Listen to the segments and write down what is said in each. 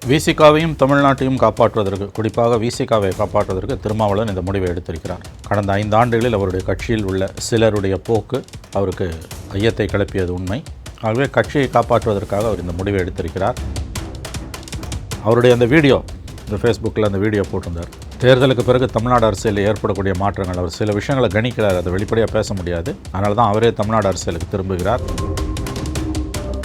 விசிகாவையும் தமிழ்நாட்டையும் காப்பாற்றுவதற்கு, குறிப்பாக விசிகாவை காப்பாற்றுவதற்கு திருமாவளவன் இந்த முடிவை எடுத்திருக்கிறார். கடந்த 5 ஆண்டுகளில் அவருடைய கட்சியில் உள்ள சிலருடைய போக்கு அவருக்கு ஐயத்தை கிளப்பியது உண்மை. ஆகவே கட்சியை காப்பாற்றுவதற்காக அவர் இந்த முடிவை எடுத்திருக்கிறார். அவருடைய அந்த வீடியோ, இந்த ஃபேஸ்புக்கில் அந்த வீடியோ போட்டிருந்தார். தேர்தலுக்கு பிறகு தமிழ்நாடு அரசியலில் ஏற்படக்கூடிய மாற்றங்கள், அவர் சில விஷயங்களை கணிக்கிறார், அதை வெளிப்படையாக பேச முடியாது. அதனால தான் அவரே தமிழ்நாடு அரசியலுக்கு திரும்புகிறார்.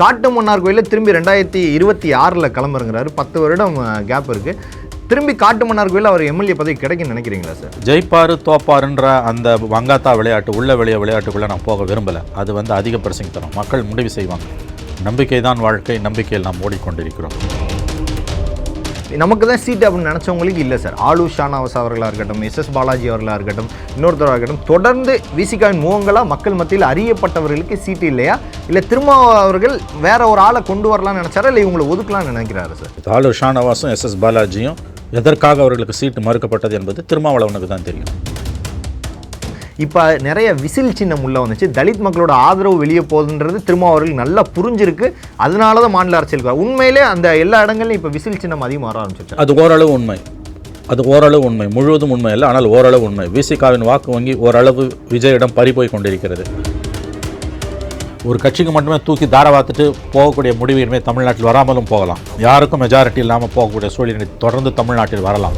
காட்டுமன்னார் கோயிலில் திரும்பி 2026 கிளம்புறங்கிறாரு. 10 வருடம் கேப் இருக்குது. திரும்பி காட்டுமன்னார் கோயில் அவர் எம்எல்ஏ பதவி கிடைக்குன்னு நினைக்கிறீங்களா சார்? ஜெயிப்பாரு தோப்பாருன்ற அந்த வங்காத்தா விளையாட்டு, உள்ள வெளியே விளையாட்டுக்குள்ளே நான் போக விரும்பலை. அது அதிக பிரசிங் தரும். மக்கள் முடிவு செய்வாங்க. நம்பிக்கை தான் வாழ்க்கை, நம்பிக்கையில் நாம் ஓடிக்கொண்டிருக்கிறோம். நமக்கு தான் சீட்டு அப்படின்னு நினச்சவங்களுக்கு இல்லை சார். ஆளு ஷானவாஸ் அவர்களாக இருக்கட்டும், எஸ்எஸ் பாலாஜி அவர்களாக இருக்கட்டும், இன்னொருத்தராக இருக்கட்டும், தொடர்ந்து விசிகாவின் முகங்களாக மக்கள் மத்தியில் அறியப்பட்டவர்களுக்கு சீட்டு இல்லையா? இல்லை திரும்ப அவர்கள் வேற ஒரு ஆளை கொண்டு வரலாம்னு நினச்சாரா, இல்லை இவங்களை ஒதுக்கலாம்னு நினைக்கிறாரு சார்? ஆளு ஷானவாஸும் எஸ்எஸ் பாலாஜியும் எதற்காக அவர்களுக்கு சீட்டு மறுக்கப்பட்டது என்பது திருமாவளவனுக்கு தான் தெரியும். இப்போ நிறைய விசில் சின்னம் உள்ள வந்துச்சு. தலித் மக்களோட ஆதரவு வெளியே போகுதுன்றது திருமாவளவர்களுக்கு நல்லா புரிஞ்சிருக்கு. அதனால தான் மாநில அரசியலுக்கு உண்மையிலே அந்த எல்லா இடங்கள்லையும் இப்போ விசில் சின்னம் அதிகமாக வர ஆரம்பிச்சிச்சு. அது ஓரளவு உண்மை, முழுவதும் உண்மை இல்லை, ஆனால் ஓரளவு உண்மை. விசிகாவின் வாக்கு வங்கி ஓரளவு விஜயிடம் பறிபோய் கொண்டிருக்கிறது. ஒரு கட்சிக்கு மட்டுமே தூக்கி தாரவாத்துட்டு போகக்கூடிய முடிவு இனிமேல் தமிழ்நாட்டில் வராமலும் போகலாம். யாருக்கும் மெஜாரிட்டி இல்லாமல் போகக்கூடிய சூழ்நிலை தொடர்ந்து தமிழ்நாட்டில் வரலாம்.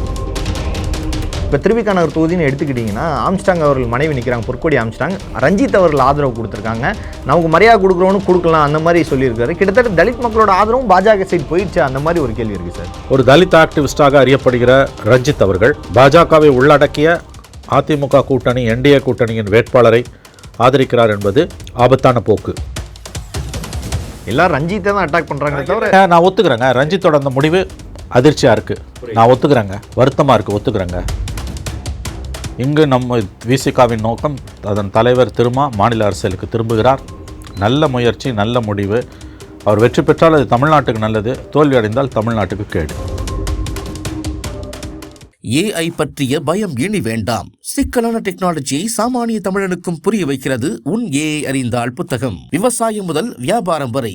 இப்போ திருவிக்கானவர் தொகுதின்னு எடுத்துக்கிட்டிங்கன்னா, ஆம்ஸ்டாங் அவர்கள் மனைவி நிற்கிறாங்க, பொற்கொடி ஆம்ஸ்டாங். ரஞ்சித் அவர்கள் ஆதரவு கொடுத்துருக்காங்க. நமக்கு மரியாதை கொடுக்குறோன்னு கொடுக்கலாம், அந்த மாதிரி சொல்லியிருக்காரு. கிட்டத்தட்ட தலித் மக்களோட ஆதரவும் பாஜக சைடு போயிடுச்சு, அந்த மாதிரி ஒரு கேள்வி இருக்குது சார். ஒரு தலித் ஆக்டிவிஸ்டாக அறியப்படுகிற ரஞ்சித் அவர்கள் பாஜகவை உள்ளடக்கிய அதிமுக கூட்டணி, என்டிஏ கூட்டணியின் வேட்பாளரை ஆதரிக்கிறார் என்பது ஆபத்தான போக்கு. எல்லாரும் ரஞ்சித்தை தான் அட்டாக் பண்ணுறாங்க தவிர. நான் ஒத்துக்கிறேங்க, ரஞ்சித்தோட அந்த முடிவு அதிர்ச்சியாக இருக்குது. நான் ஒத்துக்கிறேங்க, வருத்தமாக இருக்குது, ஒத்துக்கிறேங்க. இங்கு நம்ம விசிகாவின் நோக்கம், அதன் தலைவர் மாநில அரசியலுக்கு திரும்புகிறார். நல்ல முயற்சி, நல்ல முடிவு. அவர் வெற்றி பெற்றால் அது தமிழ்நாட்டுக்கு நல்லது, தோல்வி அடைந்தால் தமிழ்நாட்டுக்கு கேடு. AI பற்றிய பயம் இனி வேண்டாம். சிக்கலான டெக்னாலஜியை சாமானிய தமிழனுக்கும் புரிய வைக்கிறது உன் AI அறிந்தால் புத்தகம். விவசாயம் முதல் வியாபாரம் வரை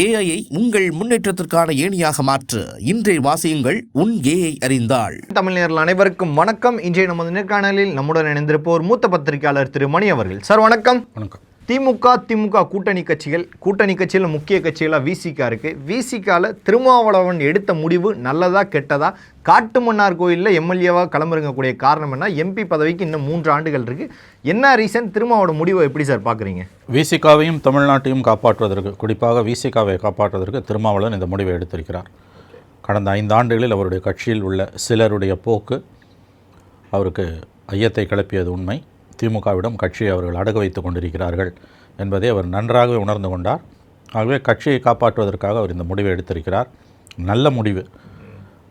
AI உங்கள் முன்னேற்றத்திற்கான ஏணியாக மாற்று. இன்றைய வாசியுங்கள் உன் AI அறிந்தால். தமிழர்கள் அனைவருக்கும் வணக்கம். இன்றைய நமது நேர்காணலில் நம்முடன் இணைந்திருப்போர் மூத்த பத்திரிகையாளர் திரு மணி அவர்கள். சார் வணக்கம். வணக்கம். திமுக கூட்டணி கட்சியில் முக்கிய கட்சிகளாக விசிகா இருக்குது. விசிகாவில் திருமாவளவன் எடுத்த முடிவு நல்லதா கெட்டதா? காட்டுமன்னார் கோயிலில் எம்எல்ஏவாக கிளம்புறக்கூடிய காரணம் என்ன? எம்பி பதவிக்கு இன்னும் 3 ஆண்டுகள் இருக்குது. என்ன ரீசன்? திருமாவோட முடிவை எப்படி சார் பார்க்குறீங்க? விசிகாவையும் தமிழ்நாட்டையும் காப்பாற்றுவதற்கு, குறிப்பாக விசிகாவை காப்பாற்றுவதற்கு திருமாவளவன் இந்த முடிவை எடுத்திருக்கிறார். கடந்த 5 ஆண்டுகளில் அவருடைய கட்சியில் உள்ள சிலருடைய போக்கு அவருக்கு ஐயத்தை கிளப்பியது உண்மை. திமுகவிடம் கட்சியை அவர்கள் அடகு வைத்து கொண்டிருக்கிறார்கள் என்பதை அவர் நன்றாகவே உணர்ந்து கொண்டார். ஆகவே கட்சியை காப்பாற்றுவதற்காக அவர் இந்த முடிவை எடுத்திருக்கிறார். நல்ல முடிவு.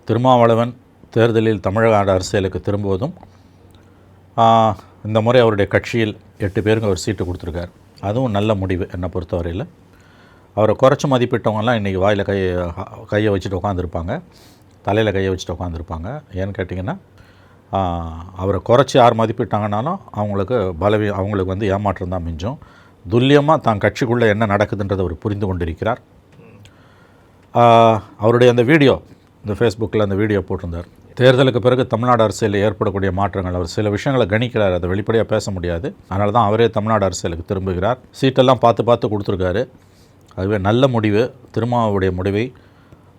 திருமாவளவன் தேர்தலில் தமிழக அரசியலுக்கு திரும்புவதும், இந்த முறை அவருடைய கட்சியில் 8 பேருக்கு அவர் சீட்டு கொடுத்துருக்கார். அதுவும் நல்ல முடிவு என்னை பொறுத்தவரையில். அவரை குறைச்சி மதிப்பிட்டவங்கலாம் இன்றைக்கி வாயில் கையை வச்சுட்டு உட்காந்துருப்பாங்க, தலையில் கையை வச்சுட்டு உட்காந்துருப்பாங்க. ஏன்னு கேட்டிங்கன்னா, அவரை குறைச்சி யார் மதிப்பிட்டாங்கனாலும் அவங்களுக்கு ஏமாற்றம் தான் மிஞ்சும். துல்லியமாக தான் கட்சிக்குள்ளே என்ன நடக்குதுன்றதை அவர் புரிந்து கொண்டிருக்கிறார். அவருடைய அந்த வீடியோ, இந்த ஃபேஸ்புக்கில் அந்த வீடியோ போட்டிருந்தார். தேர்தலுக்கு பிறகு தமிழ்நாடு அரசியலில் ஏற்படக்கூடிய மாற்றங்கள், அவர் சில விஷயங்களை கணிக்கிறார், அதை வெளிப்படையாக பேச முடியாது. அதனால தான் அவரே தமிழ்நாடு அரசியலுக்கு திரும்புகிறார். சீட்டெல்லாம் பார்த்து கொடுத்துருக்காரு. அதுவே நல்ல முடிவு. திருமாவுடைய முடிவை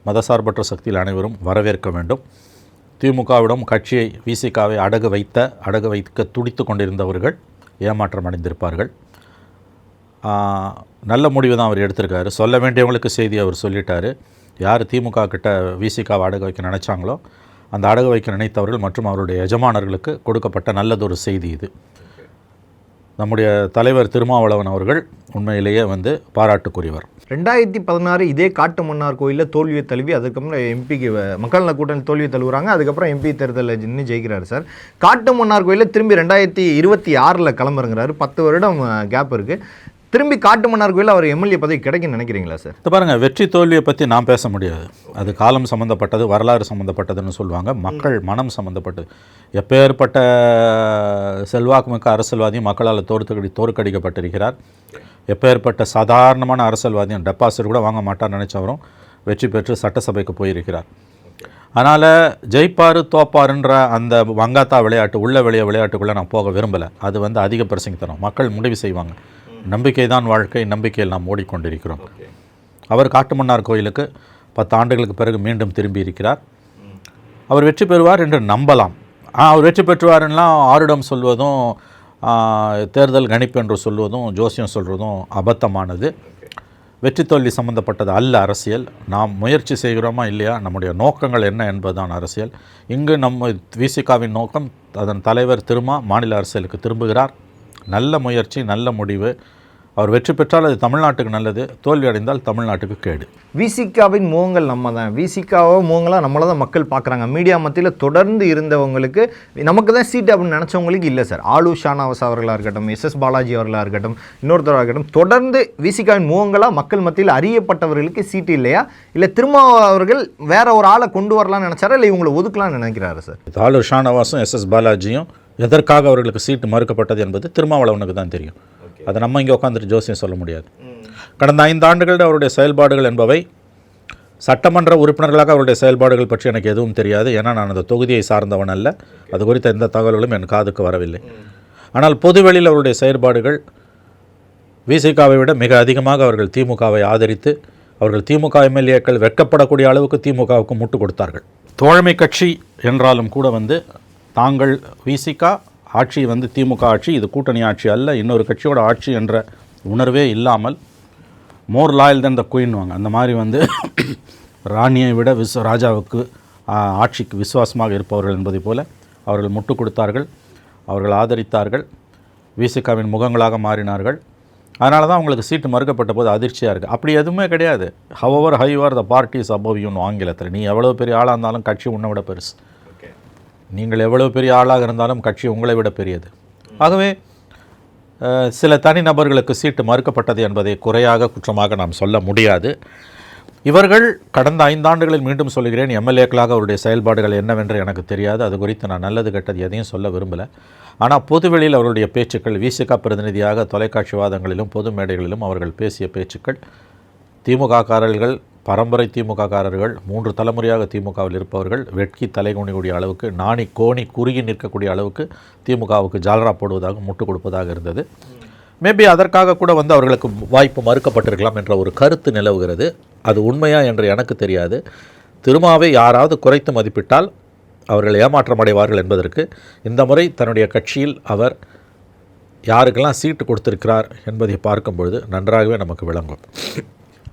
மதசார்பற்ற சக்தியில் அனைவரும் வரவேற்க வேண்டும். திமுகவிடம் கட்சியை, விசிகாவை அடகு வைக்க துடித்து கொண்டிருந்தவர்கள் ஏமாற்றம் அடைந்திருப்பார்கள். நல்ல முடிவு தான் அவர் எடுத்திருக்காரு. சொல்ல வேண்டியவங்களுக்கு செய்தி அவர் சொல்லிட்டார். யார் திமுக கிட்ட விசிகாவை அடகு வைக்க நினைச்சாங்களோ அந்த அடகு வைக்க நினைத்தவர்கள் மற்றும் அவருடைய எஜமானர்களுக்கு கொடுக்கப்பட்ட நல்லதொரு செய்தி இது. நம்முடைய தலைவர் திருமாவளவன் அவர்கள் உண்மையிலேயே பாராட்டுக்குரியவர். 2016 இதே காட்டுமன்னார் கோயிலில் தோல்வியை தழுவி அதுக்கப்புறம் எம்பிக்கு மக்கள் நல கூட்டணி தோல்வியை தழுவுறாங்க. அதுக்கப்புறம் எம்பி தேர்தலில் நின்று ஜெயிக்கிறாரு சார். காட்டுமன்னார் கோயிலில் திரும்பி 2026 கிளம்புறங்கிறாரு. 10 வருடம் கேப் இருக்குது. திரும்பி காட்டுமன்னார் கோயில் அவர் எம்எல்ஏ பதவி கிடைக்குன்னு நினைக்கிறீங்களா சார்? பாருங்கள், வெற்றி தோல்வியை பற்றி நான் பேச முடியாது. அது காலம் சம்மந்தப்பட்டது, வரலாறு சம்மந்தப்பட்டதுன்னு சொல்லுவாங்க. மக்கள் மனம் சம்மந்தப்பட்டது. எப்பேற்பட்ட செல்வாக்குமிக்க அரசியல்வாதியும் மக்களால் தோற்கடிக்கப்பட்டிருக்கிறார். எப்பேற்பட்ட சாதாரணமான அரசியல்வாதியும் டெபாசிட் கூட வாங்க மாட்டார் நினைச்சவரும் வெற்றி பெற்று சட்டசபைக்கு போயிருக்கிறார். அதனால் ஜெயிப்பார் தோப்பாருன்ற அந்த வங்காத்தா விளையாட்டு உள்ள வெளியே விளையாட்டுக்குள்ளே நான் போக விரும்பலை. அது வந்து அதிக பிரசங்கித்தனம். மக்கள் முடிவு செய்வாங்க. நம்பிக்கை தான் வாழ்க்கை, நம்பிக்கையில் நாம் ஓடிக்கொண்டிருக்கிறோம். அவர் காட்டுமன்னார் கோயிலுக்கு 10 ஆண்டுகளுக்கு பிறகு மீண்டும் திரும்பி இருக்கிறார். அவர் வெற்றி பெறுவார் என்று நம்பலாம். அவர் வெற்றி பெற்றுவாருன்னா ஆருடம் சொல்வதும் தேர்தல் கணிப்பு என்று சொல்வதும் ஜோசியம் சொல்வதும் அபத்தமானது. வெற்றி தோல்வி சம்பந்தப்பட்டது அல்ல அரசியல். நாம் முயற்சி செய்கிறோமா இல்லையா, நம்முடைய நோக்கங்கள் என்ன என்பதுதான் அரசியல். இங்கு நம்ம விசிகாவின் நோக்கம், அதன் தலைவர் திருமா மாநில அரசியலுக்கு திரும்புகிறார். நல்ல முயற்சி, நல்ல முடிவு. அவர் வெற்றி பெற்றால் அது தமிழ்நாட்டுக்கு நல்லது, தோல்வி அடைந்தால் தமிழ்நாட்டுக்கு கேடு. விசிகாவின் முகங்கள் நம்ம தான். விசிகாவோ முகங்களாக நம்மளை தான் மக்கள் பார்க்குறாங்க. மீடியா மத்தியில் தொடர்ந்து இருந்தவங்களுக்கு நமக்கு தான் சீட்டு அப்படின்னு நினச்சவங்களுக்கு இல்லை சார். ஆளு ஷானவாஸ் அவர்களாக இருக்கட்டும், எஸ்எஸ் பாலாஜி அவர்களாக இருக்கட்டும், இன்னொருத்தராக இருக்கட்டும், தொடர்ந்து விசிகாவின் முகங்களாக மக்கள் மத்தியில் அறியப்பட்டவர்களுக்கு சீட்டு இல்லையா, இல்லை திரும்ப அவர்கள் வேற ஒரு ஆளை கொண்டு வரலாம்னு நினச்சாரா, இல்லை இவங்களை ஒதுக்கலாம்னு நினைக்கிறாரு சார்? ஆளு ஷானவாஸும் எஸ்எஸ் பாலாஜியும் எதற்காக அவர்களுக்கு சீட்டு மறுக்கப்பட்டது என்பது திருமாவளவனுக்கு தான் தெரியும். அதை நம்ம இங்கே உட்காந்துட்டு ஜோசியம் சொல்ல முடியாது. கடந்த 5 ஆண்டுகளில் அவருடைய செயல்பாடுகள் என்பவை, சட்டமன்ற உறுப்பினர்களாக அவருடைய செயல்பாடுகள் பற்றி எனக்கு எதுவும் தெரியாது. ஏன்னா நான் அந்த தொகுதியை சார்ந்தவன் அல்ல. அது குறித்த எந்த தகவல்களும் என் காதுக்கு வரவில்லை. ஆனால் பொதுவெளியில் அவருடைய செயல்பாடுகள் விசிகாவை விட மிக அதிகமாக அவர்கள் திமுகவை ஆதரித்து, அவர்கள் திமுக எம்எல்ஏக்கள் வெட்கப்படக்கூடிய அளவுக்கு திமுகவுக்கு முட்டு கொடுத்தார்கள். தோழமை கட்சி என்றாலும் கூட வந்து தாங்கள் விசிகா ஆட்சி வந்து திமுக ஆட்சி, இது கூட்டணி ஆட்சி அல்ல, இன்னொரு கட்சியோட ஆட்சி என்ற உணர்வே இல்லாமல் மோர் லாயல் தென் த குயின் வாங்க, அந்த மாதிரி வந்து ராணியை விட ராஜாவுக்கு ஆட்சிக்கு விசுவாசமாக இருப்பவர்கள் என்பதை போல அவர்கள் முட்டு கொடுத்தார்கள், அவர்கள் ஆதரித்தார்கள், விசிகாவின் முகங்களாக மாறினார்கள். அதனால தான் அவங்களுக்கு சீட்டு மறுக்கப்பட்ட போது அதிர்ச்சியாக இருக்குது. அப்படி எதுவுமே கிடையாது. ஹவவர் ஹைவர் த பார்ட்டிஸ் அபவ் யூன்னு ஆங்கிலத்தில். நீ எவ்வளோ பெரிய ஆளாக இருந்தாலும் கட்சி உன்னை விட பெருசு. நீங்கள் எவ்வளோ பெரிய ஆளாக இருந்தாலும் கட்சி உங்களை விட பெரியது. ஆகவே சில தனிநபர்களுக்கு சீட்டு மறுக்கப்பட்டது என்பதை குறையாக குற்றமாக நாம் சொல்ல முடியாது. இவர்கள் கடந்த 5 ஆண்டுகளில், மீண்டும் சொல்கிறேன், எம்எல்ஏக்களாக அவருடைய செயல்பாடுகள் என்னவென்று எனக்கு தெரியாது. அது குறித்து நான் நல்லது கெட்டது எதையும் சொல்ல விரும்பலை. ஆனால் பொதுவெளியில் அவருடைய பேச்சுக்கள், விசிகா பிரதிநிதியாக தொலைக்காட்சி வாதங்களிலும் பொது மேடைகளிலும் அவர்கள் பேசிய பேச்சுக்கள், திமுககாரர்கள், பரம்பரை திமுககாரர்கள், 3 தலைமுறையாக திமுகவில் இருப்பவர்கள் வெட்கி தலைகுனிக்கூடிய அளவுக்கு, நாணி கோணி குறுகி நிற்கக்கூடிய அளவுக்கு திமுகவுக்கு ஜால்ரா போடுவதாக, முட்டு கொடுப்பதாக இருந்தது. மேபி அதற்காக கூட வந்து அவர்களுக்கு வாய்ப்பு மறுக்கப்பட்டிருக்கலாம் என்ற ஒரு கருத்து நிலவுகிறது. அது உண்மையா என்று எனக்கு தெரியாது. திருமாவை யாராவது குறைத்து மதிப்பிட்டால் அவர்கள் ஏமாற்றமடைவார்கள் என்பதற்கு இந்த முறை தன்னுடைய கட்சியில் அவர் யாருக்கெல்லாம் சீட்டு கொடுத்திருக்கிறார் என்பதை பார்க்கும்பொழுது நன்றாகவே நமக்கு விளங்கும்.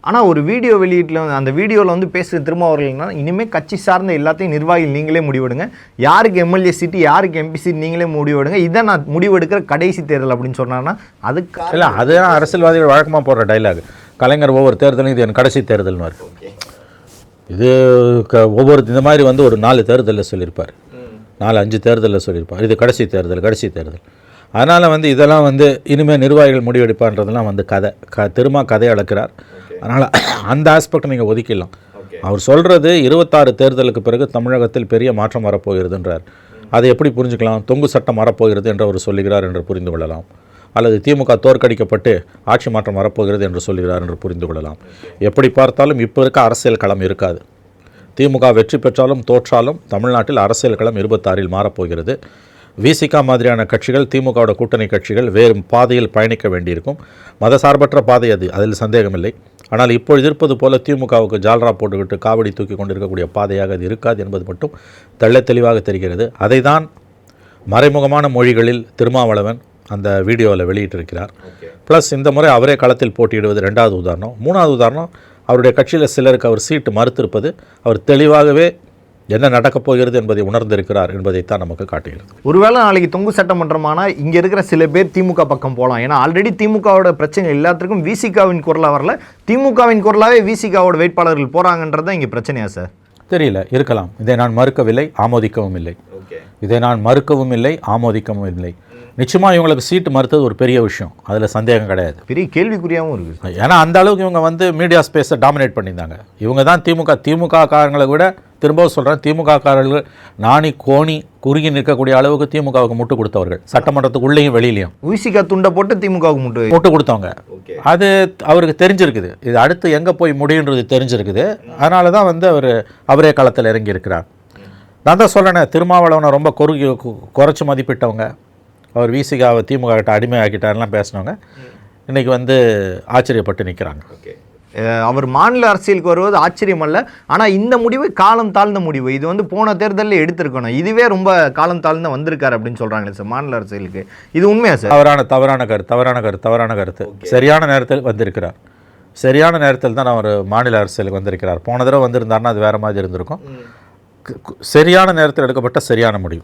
ஆனால் ஒரு வீடியோ வெளியீட்டில் அந்த வீடியோவில் வந்து பேசுகிற திரும்ப அவர்கள்னா, இனிமேல் கட்சி சார்ந்த எல்லாத்தையும் நிர்வாகிகள் நீங்களே முடிவெடுங்க, யாருக்கு எம்எல்ஏ சீட்டு யாருக்கு எம்பி சீட் நீங்களே முடிவெடுங்க, இதை நான் முடிவெடுக்கிற கடைசி தேர்தல் அப்படின்னு சொன்னாங்கன்னா அதுக்கு இல்லை, அதுதான் அரசியல்வாதிகள் வழக்கமாக போடுற டைலாக். கலைஞர் ஒவ்வொரு தேர்தலும் இது என் கடைசி தேர்தல்னு வரும். இது ஒவ்வொரு இந்த மாதிரி வந்து ஒரு 4 தேர்தலில் சொல்லியிருப்பார், 4-5 தேர்தலில் சொல்லியிருப்பார், இது கடைசி தேர்தல் கடைசி தேர்தல். அதனால் வந்து இதெல்லாம் வந்து இனிமேல் நிர்வாகிகள் முடிவெடுப்பான்றதெல்லாம் வந்து திரும்ப கதை அளக்கிறார். அதனால் அந்த ஆஸ்பெக்ட் நீங்கள் ஒதுக்கிடலாம். அவர் சொல்கிறது 26 தேர்தலுக்கு பிறகு தமிழகத்தில் பெரிய மாற்றம் வரப்போகிறதுன்றார். அதை எப்படி புரிஞ்சுக்கலாம்? தொங்கு சட்டம் வரப்போகிறது என்று அவர் சொல்லுகிறார் என்று புரிந்து கொள்ளலாம். அல்லது திமுக தோற்கடிக்கப்பட்டு ஆட்சி மாற்றம் வரப்போகிறது என்று சொல்லுகிறார் என்று புரிந்து கொள்ளலாம். எப்படி பார்த்தாலும் இப்போ இருக்க அரசியல் களம் இருக்காது. திமுக வெற்றி பெற்றாலும் தோற்றாலும் தமிழ்நாட்டில் அரசியல் களம் 26இல் மாறப்போகிறது. விசிகா மாதிரியான கட்சிகள், திமுகவோட கூட்டணி கட்சிகள் வேறு பாதையில் பயணிக்க வேண்டியிருக்கும். மதசார்பற்ற பாதை அது, அதில் சந்தேகமில்லை. ஆனால் இப்பொழுது இருப்பது போல திமுகவுக்கு ஜால்ரா போட்டுக்கிட்டு காவடி தூக்கி கொண்டிருக்கக்கூடிய பாதையாக அது இருக்காது என்பது மட்டும் தெள்ளத் தெளிவாக தெரிகிறது. அதை தான் மறைமுகமான மொழிகளில் திருமாவளவன் அந்த வீடியோவில் வெளியிட்டிருக்கிறார். ப்ளஸ் இந்த முறை அவரே களத்தில் போட்டியிடுவது 2வது உதாரணம். 3வது உதாரணம், அவருடைய கட்சியில் சிலருக்கு அவர் சீட்டு மறுத்திருப்பது அவர் தெளிவாகவே என்ன நடக்கப் போகிறது என்பதை உணர்ந்திருக்கிறார் என்பதைத்தான் நமக்கு காட்டுகிறது. ஒருவேளை நாளைக்கு தொங்கு சட்டமன்றமானால் இங்கே இருக்கிற சில பேர் திமுக பக்கம் போகலாம். ஏன்னா ஆல்ரெடி திமுகவோட பிரச்சனை எல்லாத்துக்கும் விசிகாவின் குரலாக வரல, திமுகவின் குரலாகவே விசிகாவோட வேட்பாளர்கள் போகிறாங்கன்றது தான் இங்கே பிரச்சனையா சார்? தெரியல, இருக்கலாம். இதை நான் மறுக்கவில்லை, ஆமோதிக்கவும் இல்லை. இதை நான் மறுக்கவும் இல்லை, ஆமோதிக்கவும் இல்லை. நிச்சயமாக இவங்களுக்கு சீட்டு மறுத்தது ஒரு பெரிய விஷயம், அதில் சந்தேகம் கிடையாது. பெரிய கேள்விக்குறியாகவும் இருக்குது. ஏன்னா அந்த அளவுக்கு இவங்க வந்து மீடியா ஸ்பேஸை டாமினேட் பண்ணியிருந்தாங்க. இவங்க தான் திமுக காரங்களை விட திரும்பவும் சொல்கிறேன், திமுககாரர்கள் நாணி கோணி குறுகி நிற்கக்கூடிய அளவுக்கு திமுகவுக்கு முட்டு கொடுத்தவர்கள், சட்டமன்றத்துக்கு உள்ளேயும் வெளியிலையும் விசிகா துண்டை போட்டு திமுகவுக்கு முட்டு கொடுத்தவங்க. அது அவருக்கு தெரிஞ்சிருக்குது, இது அடுத்து எங்கே போய் முடியுன்றது தெரிஞ்சிருக்குது. அதனால தான் வந்து அவரே களத்தில் இறங்கி இருக்கிறார். நான் தான் சொல்கிறேனே, திருமாவளவனை ரொம்ப குறைச்சி மதிப்பிட்டவங்க, அவர் விசிகாவை திமுக கிட்ட அடிமையாக்கிட்டாரெலாம் பேசினவங்க இன்றைக்கி வந்து ஆச்சரியப்பட்டு நிற்கிறாங்க. அவர் மாநில அரசியலுக்கு வருவது ஆச்சரியம் அல்ல, ஆனால் இந்த முடிவு காலம் தாழ்ந்த முடிவு. இது வந்து போன தேர்தலில் எடுத்திருக்கணும், இதுவே ரொம்ப காலம் தாழ்ந்த வந்திருக்காரு அப்படின்னு சொல்கிறாங்களே சார் மாநில அரசியலுக்கு. இது உண்மையா சார்? தவறான கருத்து. சரியான நேரத்தில் வந்திருக்கிறார், சரியான நேரத்தில் தான் அவர் மாநில அரசியலுக்கு வந்திருக்கிறார். போன தடவை வந்திருந்தாருன்னா அது வேறு மாதிரி இருந்திருக்கும். சரியான நேரத்தில் எடுக்கப்பட்ட சரியான முடிவு.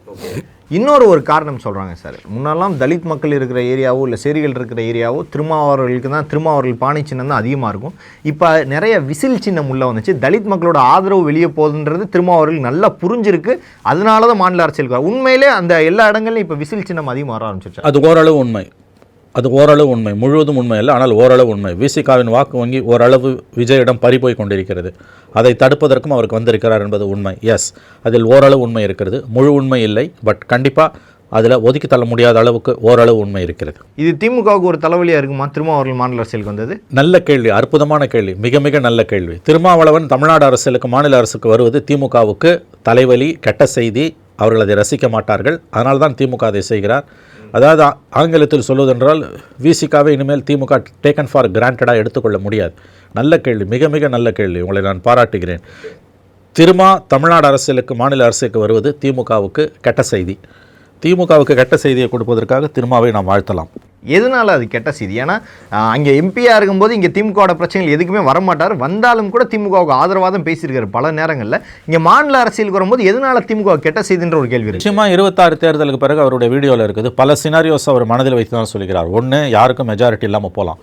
இன்னொரு காரணம் சொல்கிறாங்க சார், முன்னெல்லாம் தலித் மக்கள் இருக்கிற ஏரியாவோ இல்லை சேரிகள் இருக்கிற ஏரியாவோ திருமாவர்களுக்கு தான், திருமாவர்கள் பானை சின்னம் தான் அதிகமாக இருக்கும். இப்போ நிறைய விசில் சின்னம் உள்ள வந்துச்சு, தலித் மக்களோட ஆதரவு வெளியே போகுதுன்றது திருமாவர்கள் நல்லா புரிஞ்சிருக்கு. அதனால தான் மாநில அரசியலுக்கு உண்மையிலே அந்த எல்லா இடங்கள்லையும் இப்போ விசில் சின்னம் அதிகமாக வர ஆரம்பிச்சிருச்சு. அது ஓரளவு உண்மை, முழுவதும் உண்மை இல்லை, ஆனால் ஓரளவு உண்மை. விசிகாவின் வாக்கு வங்கி ஓரளவு விஜயிடம் பறிபோய் கொண்டிருக்கிறது. அதை தடுப்பதற்கும் அவருக்கு வந்திருக்கிறார் என்பது உண்மை. எஸ், அதில் ஓரளவு உண்மை இருக்கிறது, முழு உண்மை இல்லை. பட் கண்டிப்பாக அதில் ஒதுக்கி தள்ள முடியாத அளவுக்கு ஓரளவு உண்மை இருக்கிறது. இது திமுகவுக்கு ஒரு தலைவலியாக இருக்குமா திருமாவளவன் மாநில அரசியலுக்கு வந்தது? நல்ல கேள்வி, அற்புதமான கேள்வி, மிக மிக நல்ல கேள்வி. திருமாவளவன் தமிழ்நாடு அரசியலுக்கு, மாநில அரசுக்கு வருவது திமுகவுக்கு தலைவலி, கெட்ட செய்தி. அவர்கள் அதை ரசிக்க மாட்டார்கள். அதனால தான் திமுக அதை செய்கிறார். அதாவது ஆங்கிலத்தில் சொல்வதென்றால் விசிகாவை இனிமேல் திமுக டேக்கன் ஃபார் கிராண்டடாக எடுத்துக்கொள்ள முடியாது. நல்ல கேள்வி, மிக மிக நல்ல கேள்வி, உங்களை நான் பாராட்டுகிறேன். தமிழ்நாடு அரசியலுக்கு, மாநில அரசுக்கு வருவது திமுகவுக்கு கெட்ட செய்தி. திமுகவுக்கு கெட்ட செய்தியை கொடுப்பதற்காக திருமாவை நாம் வாழ்த்தலாம். எதனால அது கெட்ட செய்தி? ஏன்னா அங்கே எம்பியாக இருக்கும்போது இங்கே திமுகவோட பிரச்சனைகள் எதுக்குமே வரமாட்டார், வந்தாலும் கூட திமுகவுக்கு ஆதரவாக தான் பேசியிருக்காரு பல நேரங்களில். இங்கே மாநில அரசியலுக்கு வரும்போது எதனால திமுக கெட்ட செய்தின்ற ஒரு கேள்வி இருக்கு. நிச்சயமாக 26 தேர்தலுக்கு பிறகு அவருடைய வீடியோவில் இருக்குது, பல சினாரியோஸ் அவர் மனதில் வைத்து தான் சொல்லிக்கிறார். ஒன்று, யாருக்கும் மெஜாரிட்டி இல்லாமல் போகலாம்.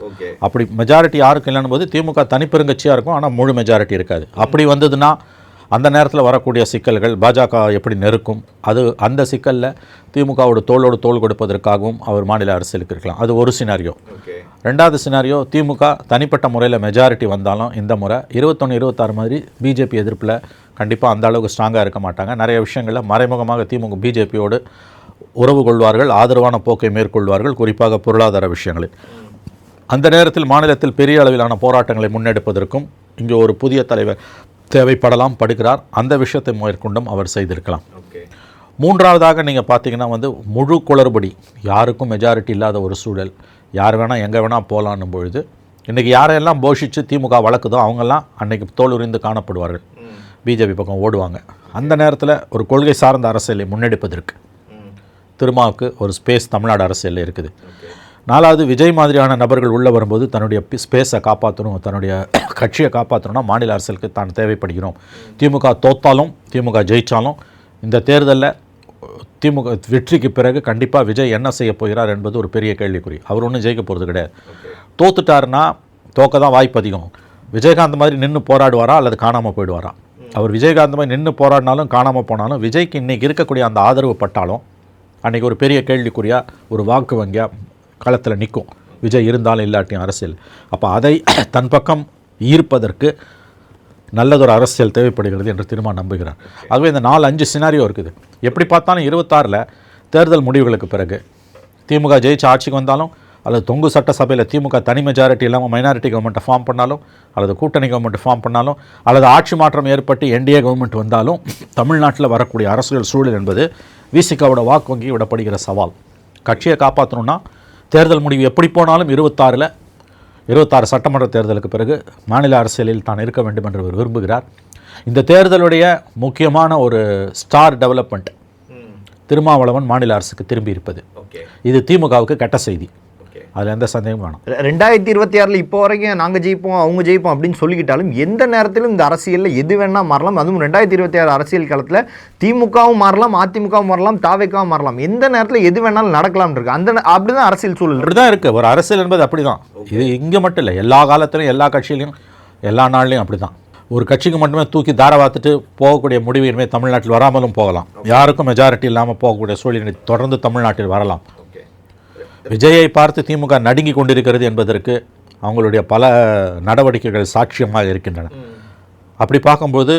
அப்படி மெஜாரிட்டி யாருக்கும் இல்லைன்னு போது திமுக தனிப்பெருங்கட்சியாக இருக்கும், ஆனால் முழு மெஜாரிட்டி இருக்காது. அப்படி வந்ததுன்னா அந்த நேரத்தில் வரக்கூடிய சிக்கல்கள் பாஜக எப்படி நெருக்கும், அந்த சிக்கலில் திமுகவோட தோளோடு தோள் கொடுப்பதற்காகவும் அவர் மாநில அரசியலுக்கு இருக்கலாம். அது ஒரு சினாரியோ. ரெண்டாவது சினாரியோ, திமுக தனிப்பட்ட முறையில் மெஜாரிட்டி வந்தாலும் இந்த முறை 21-26 மாதிரி பிஜேபி எதிர்ப்பில் கண்டிப்பாக அந்த அளவுக்கு ஸ்ட்ராங்காக இருக்க மாட்டாங்க. நிறைய விஷயங்களில் மறைமுகமாக திமுக பிஜேபியோடு உறவு கொள்வார்கள், ஆதரவான போக்கை மேற்கொள்வார்கள், குறிப்பாக பொருளாதார விஷயங்களில். அந்த நேரத்தில் மாநிலத்தில் பெரிய அளவிலான போராட்டங்களை முன்னெடுப்பதற்கும் இங்கே ஒரு புதிய தலைவர் தேவைப்படலாம், படுகிறார். அந்த விஷயத்தை மேற்கொண்டும் அவர் செய்திருக்கலாம். மூன்றாவதாக நீங்கள் பார்த்தீங்கன்னா வந்து முழு குளறுபடி, யாருக்கும் மெஜாரிட்டி இல்லாத ஒரு சூழல், யார் வேணால் எங்கே வேணால் போகலான்னும் பொழுது இன்றைக்கி யாரையெல்லாம் போஷித்து திமுக வழக்குதோ அவங்கெல்லாம் அன்றைக்கி தோலுரிந்து காணப்படுவார்கள், பிஜேபி பக்கம் ஓடுவாங்க. அந்த நேரத்தில் ஒரு கொள்கை சார்ந்த அரசியலை முன்னெடுப்பதற்கு திருமாவுக்கு ஒரு ஸ்பேஸ் தமிழ்நாடு அரசியலில் இருக்குது. நாலாவது, விஜய் மாதிரியான நபர்கள் உள்ளே வரும்போது தன்னுடைய ஸ்பேஸை காப்பாற்றணும், தன்னுடைய கட்சியை காப்பாற்றணும்னா மாநில அரசியலுக்கு தான் தேவைப்படுகிறோம். திமுக தோத்தாலும் திமுக ஜெயித்தாலும் இந்த தேர்தலில் திமுக வெற்றிக்கு பிறகு கண்டிப்பாக விஜய் என்ன செய்ய போகிறார் என்பது ஒரு பெரிய கேள்விக்குறி. அவர் ஒன்றும் ஜெயிக்க போகிறது கிடையாது. தோத்துட்டாருன்னா தோக்க தான் வாய்ப்பு அதிகம். விஜயகாந்த் மாதிரி நின்று போராடுவாரா அல்லது காணாமல் போயிடுவாரா? அவர் விஜயகாந்த் மாதிரி நின்று போராடினாலும் காணாமல் போனாலும் விஜய்க்கு இன்றைக்கி இருக்கக்கூடிய அந்த ஆதரவு பட்டாலும் அன்றைக்கி ஒரு பெரிய கேள்விக்குறியாக, ஒரு வாக்கு வங்கியாக களத்தில் நிற்கும் விஜய் இருந்தாலும் இல்லாட்டியும் அரசியல். அப்போ அதை தன் பக்கம் ஈர்ப்பதற்கு நல்லதொரு அரசியல் தேவைப்படுகிறது என்று திரும்ப நம்புகிறார். ஆகவே இந்த 4-5 சினாரியோ இருக்குது. எப்படி பார்த்தாலும் 26 தேர்தல் முடிவுகளுக்கு பிறகு திமுக ஜெயிச்சு ஆட்சிக்கு வந்தாலும், அல்லது தொங்கு சட்டசபையில் திமுக தனி மெஜாரிட்டி இல்லாமல் மைனாரிட்டி கவர்மெண்ட்டை ஃபார்ம் பண்ணாலும், அல்லது கூட்டணி கவர்மெண்ட் ஃபார்ம் பண்ணாலும், அல்லது ஆட்சி மாற்றம் ஏற்பட்டு என்டிஏ கவர்மெண்ட் வந்தாலும், தமிழ்நாட்டில் வரக்கூடிய அரசியல் சூழல் என்பது விசிகாவோட வாக்கு வங்கி விடப்படுகிற சவால். கட்சியை காப்பாற்றணுன்னா தேர்தல் முடிவு எப்படி போனாலும் 26 சட்டமன்ற தேர்தலுக்கு பிறகு மாநில அரசியலில் தான் இருக்க வேண்டும் என்று அவர் விரும்புகிறார். இந்த தேர்தலுடைய முக்கியமான ஒரு ஸ்டார் டெவலப்மெண்ட் திருமாவளவன் மாநில அரசுக்கு திரும்பி இருப்பது. இது திமுகவுக்கு கெட்ட செய்தி, அதில் எந்த சந்தேகம் வேணும். 2026 இப்போ வரைக்கும் நாங்கள் ஜெயிப்போம் அவங்க ஜெயிப்போம் அப்படின்னு சொல்லிக்கிட்டாலும் எந்த நேரத்திலும் இந்த அரசியலில் எது வேணால் மாறலாம். அதுவும் 2026 அரசியல் காலத்தில் திமுகவும் மாறலாம், அதிமுகவும் மாறலாம், தாவேக்காவும் மாறலாம். எந்த நேரத்தில் எது வேணாலும் நடக்கலாம் இருக்கு. அப்படிதான் அரசியல் சூழல் இப்படிதான் இருக்குது. ஒரு அரசியல் என்பது அப்படி தான். இது இங்கே மட்டும் இல்லை, எல்லா காலத்திலும் எல்லா கட்சியிலையும் எல்லா நாள்லையும் அப்படி தான். ஒரு கட்சிக்கு மட்டுமே தூக்கி தாரவாத்துட்டு போகக்கூடிய முடிவு இனிமேல் தமிழ்நாட்டில் வராமலும் போகலாம். யாருக்கும் மெஜாரிட்டி இல்லாமல் போகக்கூடிய சூழல் தொடர்ந்து தமிழ்நாட்டில் வரலாம். விஜயை பார்த்து திமுக நடுங்கி கொண்டிருக்கிறது என்பதற்கு அவங்களுடைய பல நடவடிக்கைகள் சாட்சியமாக இருக்கின்றன. அப்படி பார்க்கும்போது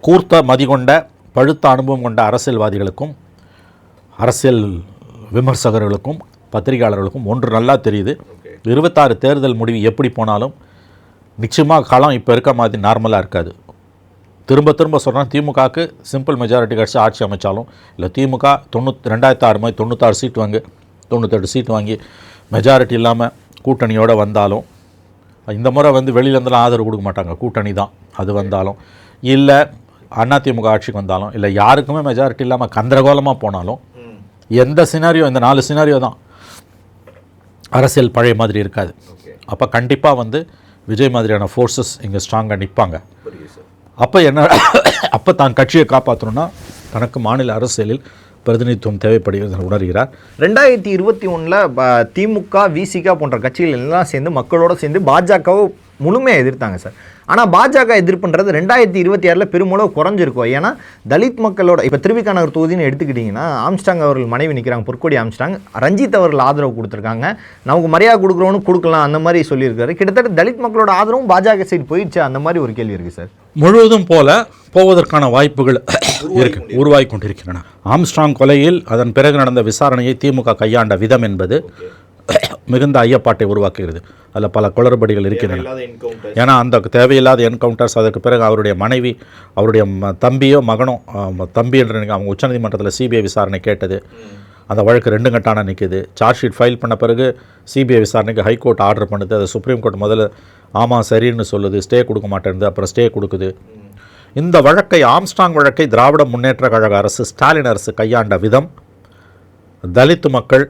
கூர்த்த மதிகொண்ட பழுத்த அனுபவம் கொண்ட அரசியல்வாதிகளுக்கும் அரசியல் விமர்சகர்களுக்கும் பத்திரிகையாளர்களுக்கும் ஒன்று நல்லா தெரியுது. 26 தேர்தல் முடிவு எப்படி போனாலும் நிச்சயமாக களம் இப்போ இருக்க மாதிரி நார்மலாக இருக்காது. திரும்ப திரும்ப சொல்கிறேன், திமுகவுக்கு சிம்பிள் மெஜாரிட்டி கிடச்சி ஆட்சி அமைச்சாலும், இல்லை திமுக 2006 மாதிரி 96 சீட் வாங்கி 98 சீட் வாங்கி மெஜாரிட்டி இல்லாமல் கூட்டணியோடு வந்தாலும், இந்த முறை வெளியிலேருந்துலாம் ஆதரவு கொடுக்க மாட்டாங்க, கூட்டணி தான் அது வந்தாலும், இல்லை அதிமுக ஆட்சிக்கு வந்தாலும், இல்லை யாருக்குமே மெஜாரிட்டி இல்லாமல் கந்தரகோலமாக போனாலும், எந்த சினாரியோ, இந்த 4 சினாரியோ தான் அரசியல் பழைய மாதிரி இருக்காது. அப்போ கண்டிப்பாக விஜய் மாதிரியான ஃபோர்ஸஸ் இங்கே ஸ்ட்ராங்காக நிற்பாங்க. அப்போ அப்போ தான் கட்சியை காப்பாற்றணும்னா தனக்கு மாநில அரசியலில் பிரதிநிதித்துவம் தேவைப்படுகிறது உணர்கிறார். 2021 திமுக, விசிக போன்ற கட்சிகள் எல்லாம் சேர்ந்து மக்களோடு சேர்ந்து பாஜகவை முழுமையாக எதிர்த்தாங்க சார். ஆனால் பாஜக எதிர்ப்புன்றது 2026 பெருமளவு குறைஞ்சிருக்கும். ஏன்னா தலித் மக்களோட இப்போ திருவிக நகர் தொகுதின்னு எடுத்துக்கிட்டிங்கன்னா ஆம்ஸ்டாங் அவர்கள் மனைவி நிற்கிறாங்க, பொற்கொடி ஆம்ஸ்டாங். ரஞ்சித் அவர்கள் ஆதரவு கொடுத்துருக்காங்க, நமக்கு மரியாதை கொடுக்குறோன்னு கொடுக்கலாம் அந்த மாதிரி சொல்லியிருக்காரு. கிட்டத்தட்ட தலித் மக்களோட ஆதரவும் பாஜக சைடு போயிடுச்சு, அந்த மாதிரி ஒரு கேள்வி இருக்குது சார். முழுவதும் போவதற்கான வாய்ப்புகள் உருவாகி கொண்டிருக்கின்றன. ஆம்ஸ்ட்ராங் கொலையில் அதன் பிறகு நடந்த விசாரணையை திமுக கையாண்ட விதம் என்பது மிகுந்த ஐயப்பாட்டை உருவாக்குகிறது. அதில் பல குளறுபடிகள் இருக்கின்றன. ஏன்னா அந்த தேவையில்லாத என்கவுண்டர்ஸ், அதற்கு பிறகு அவருடைய மனைவி, அவருடைய தம்பியோ மகனோ, தம்பி என்று அவங்க உச்சநீதிமன்றத்தில் சிபிஐ விசாரணை கேட்டது. அந்த வழக்கு 2 கட்டான நிற்குது. சார்ஜ் ஷீட் ஃபைல் பண்ண பிறகு சிபிஐ விசாரணைக்கு ஹைகோர்ட் ஆர்டர் பண்ணுது. அது சுப்ரீம் கோர்ட் முதல்ல ஆமாம் சரின்னு சொல்லுது, ஸ்டே கொடுக்க மாட்டேங்குது, அப்புறம் ஸ்டே கொடுக்குது. இந்த வழக்கை, ஆம்ஸ்ட்ராங் வழக்கை திராவிட முன்னேற்ற கழக அரசு, ஸ்டாலின் அரசு கையாண்ட விதம் தலித் மக்கள்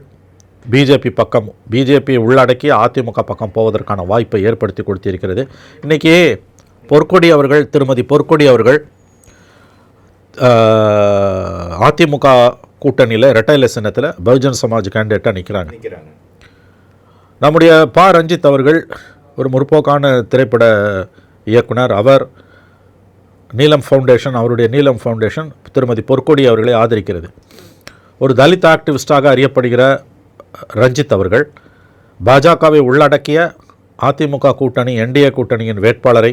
பிஜேபி பக்கம், பிஜேபியை உள்ளடக்கி அதிமுக பக்கம் போவதற்கான வாய்ப்பை ஏற்படுத்தி கொடுத்திருக்கிறது. இன்றைக்கி பொற்கொடி அவர்கள், திருமதி பொற்கொடி அவர்கள் அதிமுக கூட்டணியில் இரட்டைலை சின்னத்தில் பகுஜன் சமாஜ் கேண்டிடேட்டாக நிற்கிறாங்க. நம்முடைய ரஞ்சித் அவர்கள் ஒரு முற்போக்கான திரைப்பட இயக்குனர். அவர் நீலம் ஃபவுண்டேஷன், அவருடைய நீலம் ஃபவுண்டேஷன் திருமதி பொற்கொடி அவர்களை ஆதரிக்கிறது. ஒரு தலித் ஆக்டிவிஸ்டாக அறியப்படுகிற ரஞ்சித் அவர்கள் பாஜகவை உள்ளடக்கிய அதிமுக கூட்டணி, என்டிஏ கூட்டணியின் வேட்பாளரை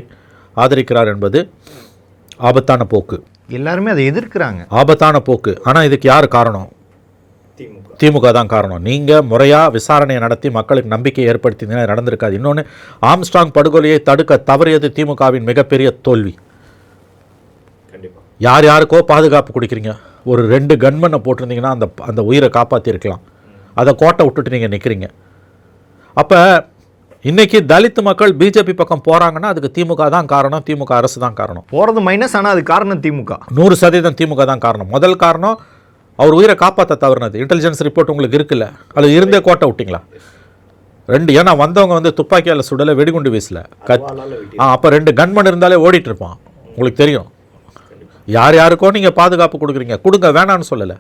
ஆதரிக்கிறார் என்பது ஆபத்தான போக்கு. எல்லாருமே அதை எதிர்க்கிறாங்க, ஆபத்தான போக்கு. ஆனால் இதுக்கு யார் காரணம்? திமுக தான் காரணம். நீங்கள் முறையாக விசாரணையை நடத்தி மக்களுக்கு நம்பிக்கையை ஏற்படுத்தினீங்கன்னா நடந்திருக்காது. இன்னொன்று, ஆம்ஸ்ட்ராங் படுகொலையை தடுக்க தவறியது திமுகவின் மிகப்பெரிய தோல்வி. யார் யாருக்கோ பாதுகாப்பு கொடுக்குறீங்க. ஒரு 2 கன்மனை போட்டிருந்தீங்கன்னா அந்த உயிரை காப்பாற்றிருக்கலாம். அதை கோட்டை விட்டுட்டு நீங்கள் நிற்கிறீங்க. அப்போ இன்றைக்கி தலித் மக்கள் பிஜேபி பக்கம் போகிறாங்கன்னா அதுக்கு திமுக தான் காரணம், திமுக அரசு தான் காரணம். போகிறது மைனஸ், ஆனால் அது காரணம் திமுக. 100% திமுக தான் காரணம். முதல் காரணம், அவர் உயிரை காப்பாற்ற தவறுனது. இன்டெலிஜென்ஸ் ரிப்போர்ட் உங்களுக்கு இருக்குல்ல, அது இருந்தே கோட்டை விட்டிங்களா? 2, ஏன்னா வந்தவங்க துப்பாக்கியால் சுடலை, வெடிகுண்டு வீசல, அப்போ 2 கன்மன் இருந்தாலே ஓடிட்டு இருப்பான். உங்களுக்கு தெரியும் யார் யாருக்கோ நீங்கள் பாதுகாப்பு கொடுக்குறீங்க. கொடுங்க, வேணான்னு சொல்லலை.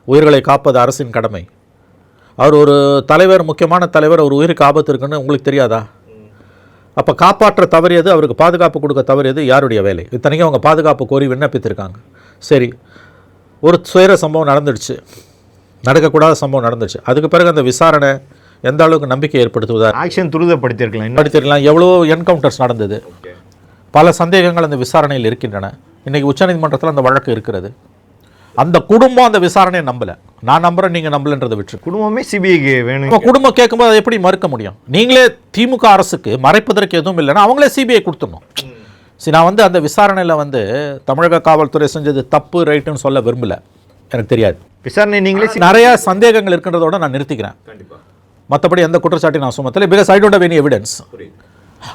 உயிர்களை காப்பது அரசின் கடமை. அவர் ஒரு தலைவர், முக்கியமான தலைவர், ஒரு உயிருக்கு ஆபத்து இருக்குன்னு உங்களுக்கு தெரியாதா? அப்போ காப்பாற்ற தவறியது, அவருக்கு பாதுகாப்பு கொடுக்க தவறியது யாருடைய வேலை? இத்தனைக்கும் அவங்க பாதுகாப்பு கோரி விண்ணப்பித்திருக்காங்க. சரி, ஒரு சுயர சம்பவம் நடந்துடுச்சு, நடக்கக்கூடாத சம்பவம் நடந்துடுச்சு. அதுக்கு பிறகு அந்த விசாரணை எந்த அளவுக்கு நம்பிக்கை ஏற்படுத்துவதா? ஆக்ஷன் துரிதப்படுத்தியிருக்கலாம். எவ்வளோ என்கவுண்டர்ஸ் நடந்தது, பல சந்தேகங்கள் அந்த விசாரணையில் இருக்கின்றன. இன்றைக்கி உச்சநீதிமன்றத்தில் அந்த வழக்கு இருக்கிறது. அந்த குடும்பம் அந்த விசாரணையை நம்பலை. நான் நம்புகிறேன், நீங்கள் நம்பலன்றதை விட்டு குடும்பமே சிபிஐக்கு வேணும். குடும்பம் கேட்கும்போது அதை எப்படி மறுக்க முடியும்? நீங்களே திமுக அரசுக்கு மறைப்பதற்கு எதுவும் இல்லைன்னா அவங்களே சிபிஐ கொடுத்துடணும். சரி, நான் அந்த விசாரணையில் தமிழக காவல்துறை செஞ்சது தப்பு ரைட்டுன்னு சொல்ல விரும்பலை, எனக்கு தெரியாது. விசாரணை நீங்களே நிறைய சந்தேகங்கள் இருக்கின்றதோட நான் நிறுத்திக்கிறேன். மற்றபடி எந்த குற்றச்சாட்டையும் நான் சுமத்தலை, because I don't have any evidence.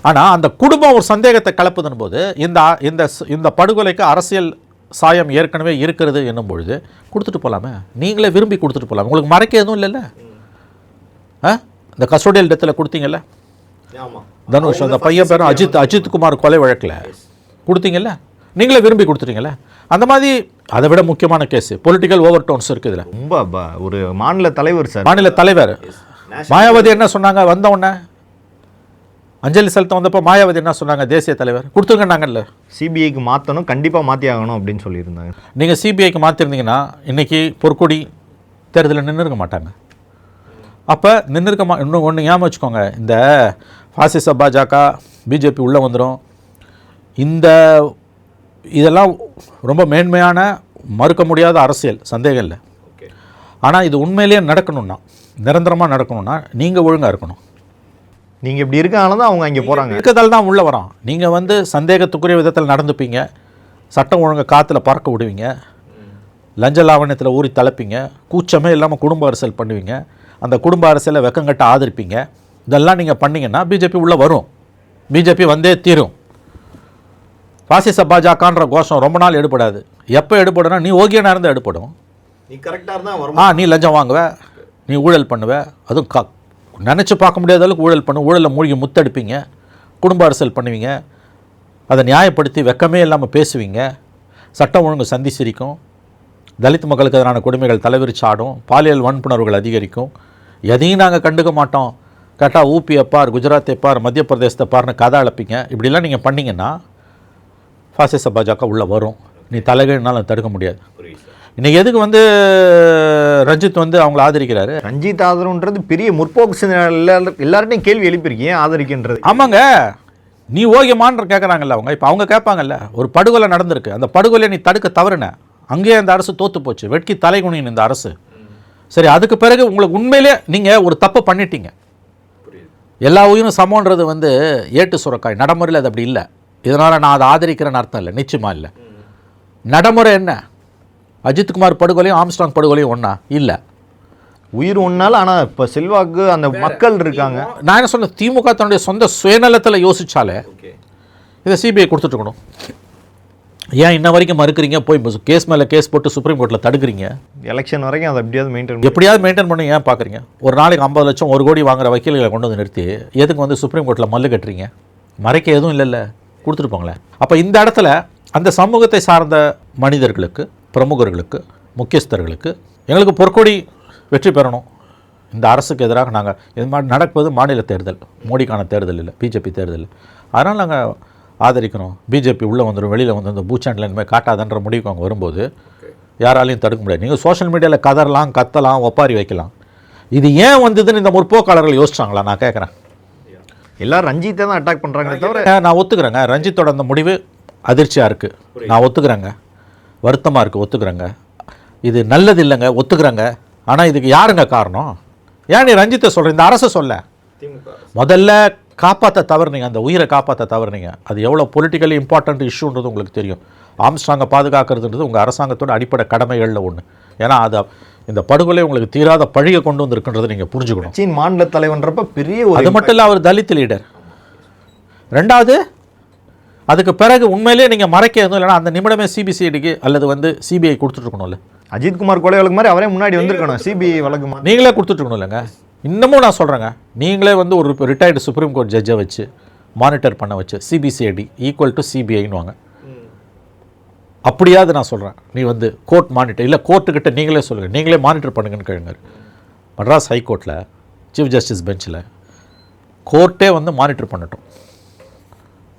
ஆனால் அந்த குடும்பம் ஒரு சந்தேகத்தை கலப்புதன் போது இந்த படுகொலைக்கு அரசியல் சாயம் ஏற்கனவே இருக்கிறது என்னும் பொழுது கொடுத்துட்டு போகலாமே. நீங்களே விரும்பி கொடுத்துட்டு போகலாம், உங்களுக்கு மறைக்க எதுவும் இல்லைல்ல. இந்த கஸ்டோடியல் டெத்தில் கொடுத்தீங்கல்ல தனுஷ், அந்த பையன் பேரும் அஜித் குமார் கொலை வழக்கில் கொடுத்தீங்கல்ல, நீங்களே விரும்பி கொடுத்துட்டீங்கல்ல. அந்த மாதிரி அதை விட முக்கியமான கேஸ் பொலிட்டிக்கல் ஓவர் டோன்ஸ் இருக்குது இதில். ரொம்ப ஒரு மாநில தலைவர் சார், மாநில தலைவர் மாயாவதி என்ன சொன்னாங்க? வந்த உடனே அஞ்சலி செலுத்த வந்தப்போ மாயாவதி என்ன சொன்னாங்க? தேசிய தலைவர் கொடுத்துருங்கன்னாங்கல்ல, சிபிஐக்கு மாற்றணும், கண்டிப்பாக மாற்றி ஆகணும் அப்படின்னு சொல்லியிருந்தாங்க. நீங்கள் சிபிஐக்கு மாற்றிருந்தீங்கன்னா இன்றைக்கி பொற்கொடி தேர்தலில் நின்றுருக்க மாட்டாங்க. அப்போ நின்றுருக்க இன்னும் ஒன்று ஞாபகம் வச்சுக்கோங்க, இந்த பாசிச பாஜக பிஜேபி உள்ளே வந்துடும். இதெல்லாம் ரொம்ப மேன்மையான மறுக்க முடியாத அரசியல், சந்தேகம் இல்லை. ஆனால் இது உண்மையிலேயே நடக்கணும்னா, நிரந்தரமாக நடக்கணும்னா நீங்கள் ஒழுங்காக இருக்கணும். நீங்கள் இப்படி இருக்கனால தான் அவங்க இங்கே போகிறாங்க. இருக்கிறதால தான் உள்ளே வரோம். நீங்கள் வந்து சந்தேகத்துக்குரிய விதத்தில் நடந்துப்பீங்க, சட்டம் ஒழுங்கை காற்றுல பறக்க விடுவீங்க, லஞ்ச லாவண்யத்தில் ஊறி தலைப்பீங்க, கூச்சமே இல்லாமல் குடும்ப அரசியல் பண்ணுவீங்க, அந்த குடும்ப அரசியலை வெக்கங்கட்ட ஆதரிப்பீங்க. இதெல்லாம் நீங்கள் பண்ணிங்கன்னா பிஜேபி உள்ளே வரும். பிஜேபி வந்தே தீரும். பாசிச பாஜகன்ற கோஷம் ரொம்ப நாள் எடுபடாது. எப்போ எடுபடுனா நீ ஓகியனாக இருந்தால் எடுபடும். நீ கரெக்டாக இருந்தால் நீ லஞ்சம் வாங்குவ, நீ ஊழல் பண்ணுவ, அதுவும் நினச்சி பார்க்க முடியாத அளவுக்கு ஊழல் பண்ணு, ஊழலில் மூழ்கி முத்தெடுப்பீங்க, குடும்ப அரசியல் பண்ணுவீங்க, அதை நியாயப்படுத்தி வெக்கமே இல்லாமல் பேசுவீங்க, சட்டம் ஒழுங்கு சந்தி சிரிக்கும், தலித் மக்களுக்கு எதிரான கொடுமைகள் தலைவிரிச்சாடும், பாலியல் வன்புணர்வுகள் அதிகரிக்கும். எதையும் நாங்கள் கண்டுக்க மாட்டோம். கேட்டால் ஊபியை பார், குஜராத்தை பார், மத்திய பிரதேசத்தை பார்னு கதை அழைப்பீங்க. இப்படிலாம் நீங்கள் பண்ணிங்கன்னா பாசிச பாஜக உள்ளே வரும். நீ தலைகீழ்னாலும் தடுக்க முடியாது. இன்றைக்கி எதுக்கு வந்து ரஞ்சித் வந்து அவங்கள ஆதரிக்கிறாரு? ரஞ்சித் ஆதரவுன்றது பெரிய முற்போக்கு எல்லார்ட்டையும் கேள்வி எழுப்பியிருக்கீங்க ஆதரிக்கின்றது. ஆமாங்க, நீ ஓகேமான்ற கேட்குறாங்கல்ல அவங்க. இப்போ அவங்க கேட்பாங்கல்ல, ஒரு படுகொலை நடந்திருக்கு, அந்த படுகொலையை நீ தடுக்க தவறுன, அங்கேயே அந்த அரசு தோற்று போச்சு, வெட்கி தலைகுனின் இந்த அரசு. சரி, அதுக்கு பிறகு உங்களுக்கு உண்மையிலே நீங்கள் ஒரு தப்பு பண்ணிட்டீங்க. எல்லா உயிரும் சமன்றது வந்து ஏட்டு சுரக்காய், நடைமுறையில் அது அப்படி இல்லை. இதனால் நான் அதை ஆதரிக்கிறேன்னு அர்த்தம் இல்லை, நிச்சயமாக இல்லை. நடைமுறை என்ன? அஜித்குமார் படுகொலையும் ஆம்ஸ்ட்ராங் படுகொலையும் ஒன்றா? இல்லை. உயிர் ஒன்றால். ஆனால் இப்போ செல்வாக்கு அந்த மக்கள் இருக்காங்க. நான் என்ன சொன்னேன், திமுக தன்னுடைய சொந்த சுயநலத்தில் யோசிச்சாலே இதை சிபிஐ கொடுத்துட்ருக்கணும். ஏன் இன்ன வரைக்கும் மறுக்கிறீங்க? போய் கேஸ் மேலே கேஸ் போட்டு சுப்ரீம் கோர்ட்டில் தடுக்கிறீங்க. எலெக்ஷன் வரைக்கும் அதை எப்படியாவது மெயின்டைன் பண்ணி ஏன் பார்க்குறீங்க? ஒரு நாளைக்கு 50 லட்சம் 1 கோடி வாங்குற வக்கீல்களை கொண்டு வந்து நிறுத்தி எதுக்கு வந்து சுப்ரீம் கோர்ட்டில் மல்லு கட்டுறீங்க? மறைக்க எதுவும் இல்லைல்ல, கொடுத்துருப்பாங்களே. அப்போ இந்த இடத்துல அந்த சமூகத்தை சார்ந்த மனிதர்களுக்கு, பிரமுகர்களுக்கு, முக்கியஸ்தர்களுக்கு எங்களுக்கு பொற்கொடி வெற்றி பெறணும். இந்த அரசுக்கு எதிராக நாங்கள் இது மாதிரி நடப்பது மாநில தேர்தல், மோடிக்கான தேர்தல் இல்லை, பிஜேபி தேர்தல். அதனால் நாங்கள் ஆதரிக்கணும். பிஜேபி உள்ளே வந்துடும், வெளியில் வந்து இந்த பூச்சாண்டில் இனிமேல் காட்டாதன்ற முடிவுக்கு அவங்க வரும்போது யாராலையும் தடுக்க முடியாது. நீங்கள் சோஷியல் மீடியாவில் கதறலாம், கத்தலாம், ஒப்பாரி வைக்கலாம். இது ஏன் வந்ததுன்னு இந்த முற்போக்காளர்கள் யோசிச்சாங்களா? நான் கேட்குறேன். எல்லாரும் ரஞ்சித்தை தான் அட்டாக் பண்ணுறாங்க தவிர. நான் ஒத்துக்கிறேங்க, ரஞ்சித்தோட அந்த முடிவு அதிர்ச்சியாக இருக்குது, நான் ஒத்துக்கிறேங்க. வருத்தமாக இருக்குது, ஒத்துக்கிறேங்க. இது நல்லது இல்லைங்க, ஒத்துக்கிறேங்க. ஆனால் இதுக்கு யாருங்க காரணம்? ஏன் நீ ரஞ்சித்தை சொல்கிற? இந்த அரசை சொல்ல. முதல்ல காப்பாற்ற தவறுனீங்க, அந்த உயிரை காப்பாற்ற தவறுனீங்க. அது எவ்வளோ பொலிட்டிக்கலி இம்பார்ட்டண்ட் இஷ்யூன்றது உங்களுக்கு தெரியும். ஆம்ஸ்ட்ராங்கை பாதுகாக்கிறதுன்றது உங்கள் அரசாங்கத்தோட அடிப்படை கடமைகளில் ஒன்று. ஏன்னா அது இந்த படுகொலை உங்களுக்கு தீராத பழியை கொண்டு வந்திருக்குன்றதை நீங்கள் புரிஞ்சுக்கணும். சீன் மாநில தலைவன்றப்ப பெரிய அது மட்டும் இல்லை, அவர் தலித் லீடர். ரெண்டாவது, அதுக்கு பிறகு உண்மையிலேயே நீங்கள் மறைக்க எதுவும் இல்லைனா அந்த நிமிடமே சிபிசிஐடிக்கு அல்லது வந்து சிபிஐ கொடுத்துட்ருக்கணும்ல. அஜித்குமார் கொலை வழக்கு மாதிரி அவரே முன்னாடி வந்திருக்கணும். சிபிஐ வழக்கு நீங்களே கொடுத்துட்ருக்கணும் இல்லைங்க. இன்னமும் நான் சொல்கிறேங்க, நீங்களே வந்து ஒரு ரிட்டையர்டு சுப்ரீம் கோர்ட் ஜட்ஜை வச்சு மானிட்டர் பண்ண வச்சு சிபிசிஐடி ஈக்குவல் டு சிபிஐன்னு வாங்க. அப்படியாவது நான் சொல்கிறேன், நீ வந்து கோர்ட் மானிட்டர் இல்லை, கோர்ட்டுக்கிட்ட நீங்களே சொல்லுங்கள், நீங்களே மானிட்டர் பண்ணுங்கன்னு கேளுங்க. மெட்ராஸ் ஹைகோர்ட்டில் சீஃப் ஜஸ்டிஸ் பெஞ்சில் கோர்ட்டே வந்து மானிட்டர் பண்ணட்டும்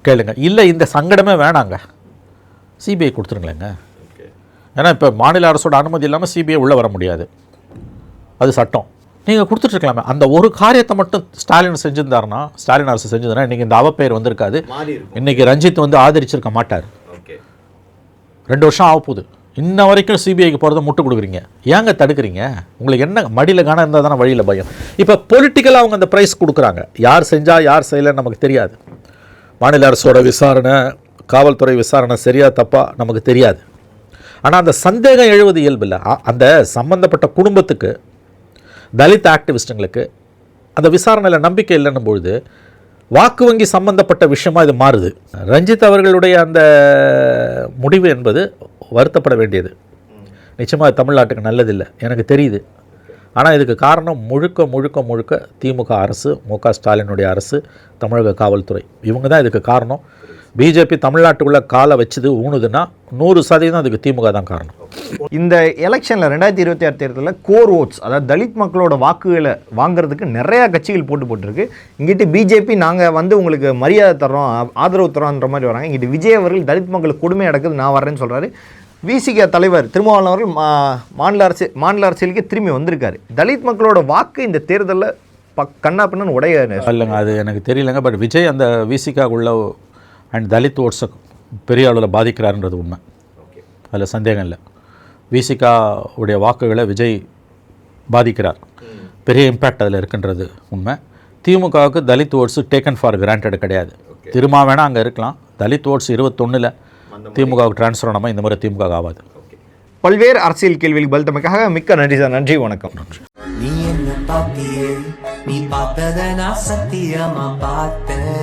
கேளுங்க. இல்லை இந்த சங்கடமே வேணாங்க, சிபிஐ கொடுத்துருங்களேங்க. ஏன்னா இப்போ மாநில அரசோட அனுமதி இல்லாமல் சிபிஐ உள்ளே வர முடியாது, அது சட்டம். நீங்கள் கொடுத்துட்ருக்கலாமே. அந்த ஒரு காரியத்தை மட்டும் ஸ்டாலின் செஞ்சுருந்தாருன்னா, ஸ்டாலின் அரசு செஞ்சதுன்னா இன்றைக்கி இந்த அவப்பெயர் வந்திருக்காது. இன்றைக்கி ரஞ்சித் வந்து ஆதரிச்சிருக்க மாட்டார். 2 வருஷம் ஆக போகுது, இன்ன வரைக்கும் சிபிஐக்கு போகிறத முட்டு கொடுக்குறீங்க. ஏங்க தடுக்கிறீங்க? உங்களுக்கு என்ன மடியில் காண இருந்தால் தானே வழியில் பயம். இப்போ பொலிட்டிக்கலாக அவங்க அந்த ப்ரைஸ் கொடுக்குறாங்க. யார் செஞ்சால் யார் செய்யலைன்னு நமக்கு தெரியாது. மாநில அரசோட விசாரணை, காவல்துறை விசாரணை சரியா தப்பா நமக்கு தெரியாது. ஆனால் அந்த சந்தேகம் எழுவது இயல்பில்லை. அந்த சம்பந்தப்பட்ட குடும்பத்துக்கு, தலித் ஆக்டிவிஸ்ட்டுங்களுக்கு அந்த விசாரணையில் நம்பிக்கை இல்லைன்னும் பொழுது வாக்கு வங்கி சம்பந்தப்பட்ட விஷயமா இது மாறுது. ரஞ்சித் அவர்களுடைய அந்த முடிவு என்பது வருத்தப்பட வேண்டியது. நிச்சயமாக தமிழ்நாட்டுக்கு நல்லதில்லை, எனக்கு தெரியுது. ஆனால் இதுக்கு காரணம் முழுக்க முழுக்க முழுக்க திமுக அரசு, மு.க. ஸ்டாலினுடைய அரசு, தமிழக காவல்துறை, இவங்க தான் இதுக்கு காரணம். பிஜேபி தமிழ்நாட்டுக்குள்ளே காலை வச்சுது ஊணுதுன்னா 100% அதுக்கு திமுக தான் காரணம். இந்த எலெக்ஷனில் 2026 தேர்தலில் கோர் ஓட்ஸ், அதாவது தலித் மக்களோட வாக்குகளை வாங்குறதுக்கு நிறையா கட்சிகள் போட்டுருக்கு. இங்கிட்டு பிஜேபி நாங்கள் வந்து உங்களுக்கு மரியாதை தரோம், ஆதரவு தரோன்ற மாதிரி வராங்க. இங்கிட்டு விஜய் அவர்கள் தலித் மக்களுக்கு கொடுமை அடக்குது, நான் வர்றேன்னு சொல்கிறாரு. விசிக தலைவர் திருமாவளவன் அவர்கள் மாநில அரசியலுக்கு திரும்பி வந்திருக்காரு. தலித் மக்களோட வாக்கு இந்த தேர்தலில் கண்ணாப்பின்னு உடைய இல்லைங்க, அது எனக்கு தெரியலங்க. பட் விஜய் அந்த விசிகாவுள்ள அண்ட் தலித் ஓட்ஸை பெரிய அளவில் பாதிக்கிறாருன்றது உண்மை, அதில் சந்தேகம் இல்லை. விசிகா உடைய வாக்குகளை விஜய் பாதிக்கிறார், பெரிய இம்பேக்ட் அதில் இருக்குன்றது உண்மை. திமுகவுக்கு Dalit oats taken for granted கிடையாது. திரும்ப வேணால் அங்கே இருக்கலாம், தலித் ஓட்ஸ் 21 திமுகவுக்கு ட்ரான்ஸ்ஃபர் ஆனாமல் இந்த மாதிரி திமுக ஆகாது. பல்வேறு அரசியல் கேள்விகளுக்கு பதில் தமக்காக மிக்க நன்றி சார். நன்றி, வணக்கம். நீ என்ன பாத்தியே, நீ பார்த்தத நான் சத்தியமா பார்த்தேன்.